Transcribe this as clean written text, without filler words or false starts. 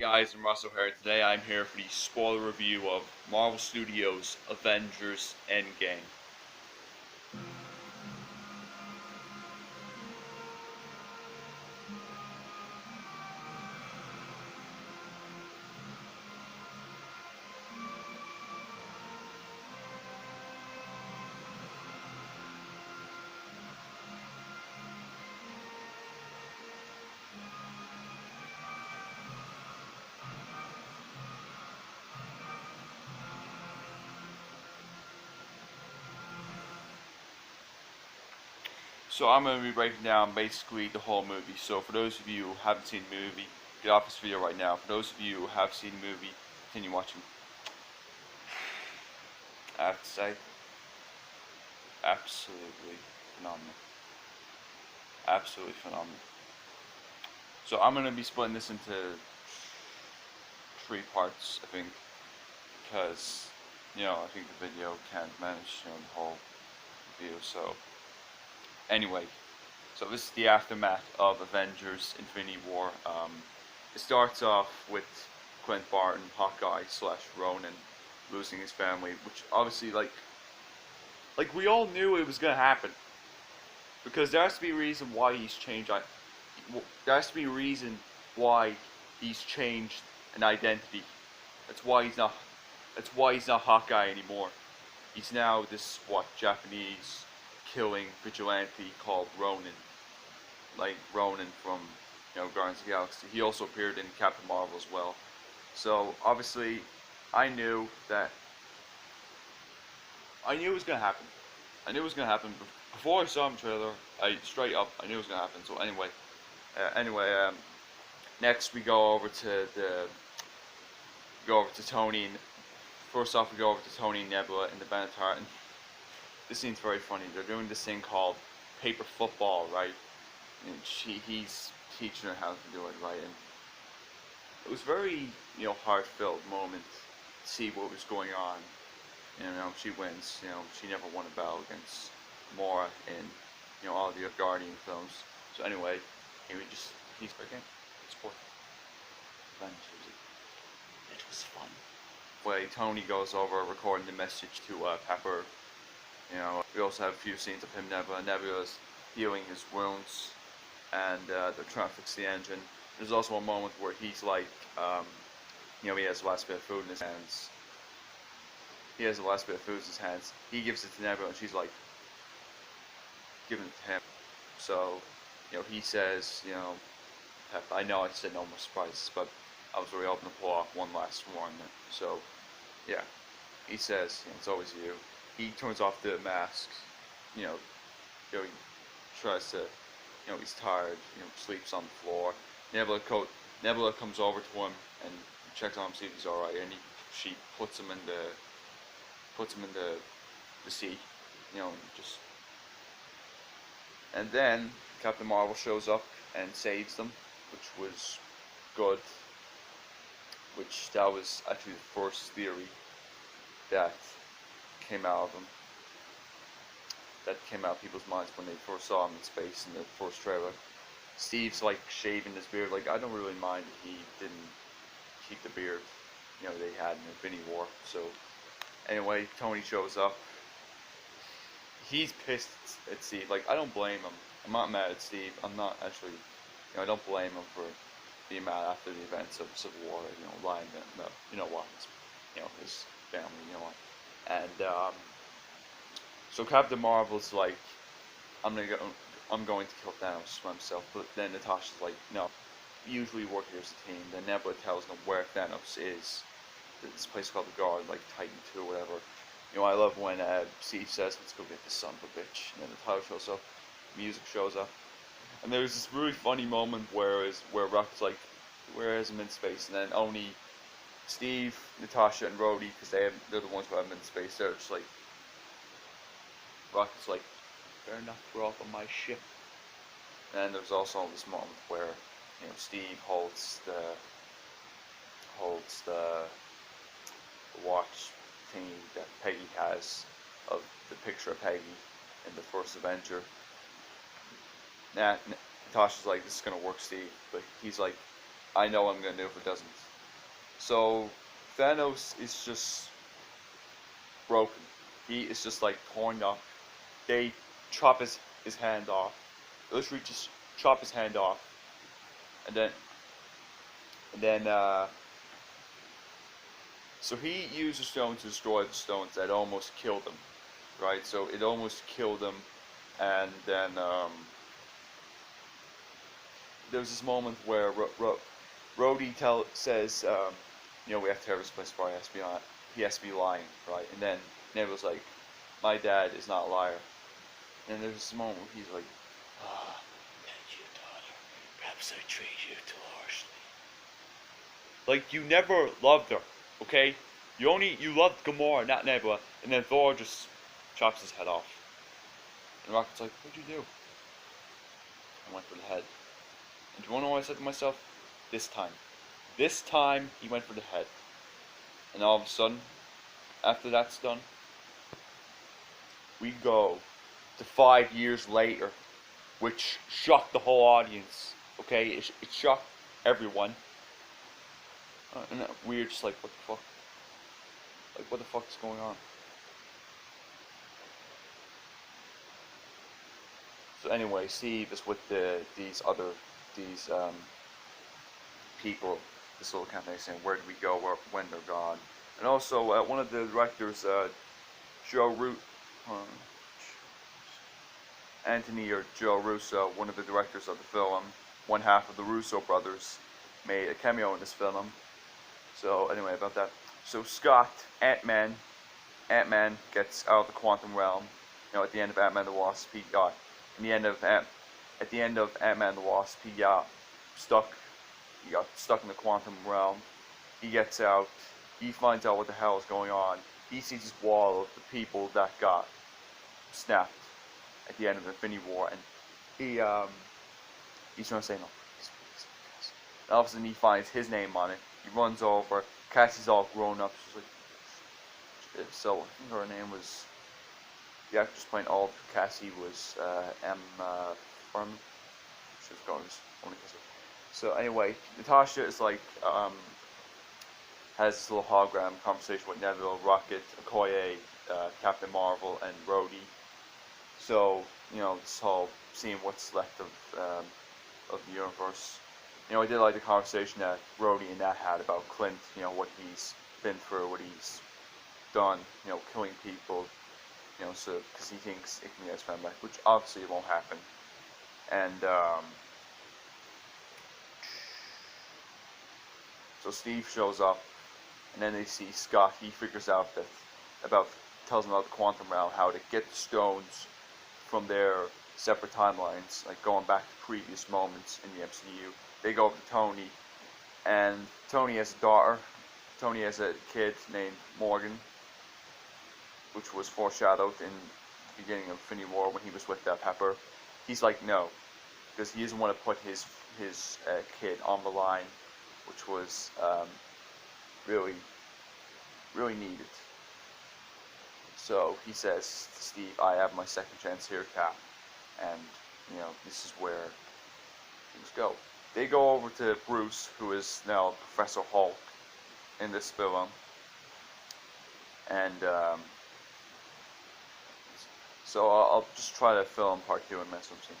Guys, I'm Russell here. Today I'm here for the spoiler review of Marvel Studios' Avengers Endgame. So I'm going to be breaking down basically the whole movie. So for those of you who haven't seen the movie, get off this video right now. For those of you who have seen the movie, continue watching. I have to say, absolutely phenomenal. Absolutely phenomenal. So I'm going to be splitting this into three parts, I think, because, I think the video can't manage, the whole review. So anyway, so this is the aftermath of Avengers Infinity War. It starts off with Clint Barton, Hawkeye / Ronan, losing his family, which obviously, like we all knew it was gonna happen, because there has to be a reason why he's changed. There has to be a reason why he's changed an identity. That's why he's not. That's why he's not Hawkeye anymore. He's now this Japanese killing vigilante called Ronan, like Ronan from Guardians of the Galaxy. He also appeared in Captain Marvel as well. So obviously, I knew it was gonna happen. I knew it was gonna happen before I saw the trailer. Straight up, I knew it was gonna happen. So anyway, next we go over to Tony. And first off, we go over to Tony and Nebula in the Benatar, and this scene's very funny. They're doing this thing called paper football, right? And he's teaching her how to do it, right? And it was very, heart-filled moment to see what was going on. She wins. She never won a battle against Mora in, all the Guardian films. So anyway, he's picking sport. It was fun. Well, Tony goes over recording the message to Pepper. We also have a few scenes of him, Nebula's healing his wounds, and they're trying to fix the engine. There's also a moment where he's like, he has the last bit of food in his hands. He gives it to Nebula, and she's like, giving it to him. So, he says, Pep, I know I said no more surprises, but I was really hoping to pull off one last one. So, yeah, he says, it's always you. He turns off the mask, he tries to, he's tired, sleeps on the floor. Nebula comes over to him and checks on him, see if he's alright, and she puts him in the seat, and then Captain Marvel shows up and saves them, which was good, that was actually the first theory that came out of people's minds when they first saw him in space in the first trailer. Steve's like shaving his beard. Like, I don't really mind if he didn't keep the beard, they had in Infinity War. So anyway, Tony shows up. He's pissed at Steve. Like, I don't blame him. I'm not mad at Steve. I'm not actually, I don't blame him for being mad after the events of Civil War. Lying to his family. And so Captain Marvel's like, I'm going to kill Thanos myself. But then Natasha's like, no, usually work here as a team. Then Nebula tells them where Thanos is. This place called the Guard, like Titan 2 or whatever. I love when Steve says, let's go get this son of a bitch. And then the title shows up, music shows up. And there's this really funny moment where Rocket's like, where is him in space? And then only Steve, Natasha, and Rhodey, because they're the ones who haven't been in space, they're just like, Rocket's like, better not throw off on my ship. And there's also this moment where, Steve holds the watch thing that Peggy has of the picture of Peggy in the first Avenger. Natasha's like, this is gonna work, Steve, but he's like, I know I'm gonna do if it doesn't. So Thanos is just broken. He is just like torn up. They chop his hand off. Literally just chop his hand off, and then so he used the stone to destroy the stones that almost killed him, right? So it almost killed him, and then there was this moment where Rhodey says, we have to tear this place apart. He has to be lying, right? And then Nebula's like, my dad is not a liar. And there's this moment where he's like, ah, thank you, daughter. Perhaps I treat you too harshly. Like, you never loved her, okay? You loved Gamora, not Nebula. And then Thor just chops his head off. And Rocket's like, what'd you do? I went for the head. And do you wanna know what I said to myself? This time. This time, he went for the head. And all of a sudden, after that's done, we go to 5 years later, which shocked the whole audience. Okay, it shocked everyone. And we're just like, what the fuck? Like, what the fuck is going on? So anyway, Steve is with these people, this little campaign saying, where do we go when they're gone? And also, one of the directors, Anthony or Joe Russo, one of the directors of the film, one half of the Russo brothers, made a cameo in this film. So anyway, about that. So Scott, Ant-Man gets out of the quantum realm. At the end of Ant-Man the Wasp, he got at the end of Ant-Man the Wasp, he got stuck in the quantum realm. He gets out. He finds out what the hell is going on. He sees this wall of the people that got snapped at the end of Infinity War, and he's trying to say no. And all of a sudden, he finds his name on it. He runs over. Cassie's all grown up. She's like, so I think her name was, the actress playing all of Cassie was Emma Furman. She was going to kiss her. So anyway, Natasha is like has this little hologram conversation with Nebula, Rocket, Okoye, Captain Marvel, and Rhodey. So this whole seeing what's left of the universe. I did like the conversation that Rhodey and Nat had about Clint. What he's been through, what he's done. Killing people. So because he thinks it can get his friend back, which obviously it won't happen. And so Steve shows up, and then they see Scott. He figures out tells them about the quantum realm, how to get the stones from their separate timelines, like going back to previous moments in the MCU. They go over to Tony, and Tony has a daughter. Tony has a kid named Morgan, which was foreshadowed in the beginning of Infinity War when he was with Pepper. He's like, no, because he doesn't want to put his kid on the line, which was really, really needed. So he says to Steve, I have my second chance here, Cap. And, this is where things go. They go over to Bruce, who is now Professor Hulk in this film. And, so I'll just try to film part 2 and mess with some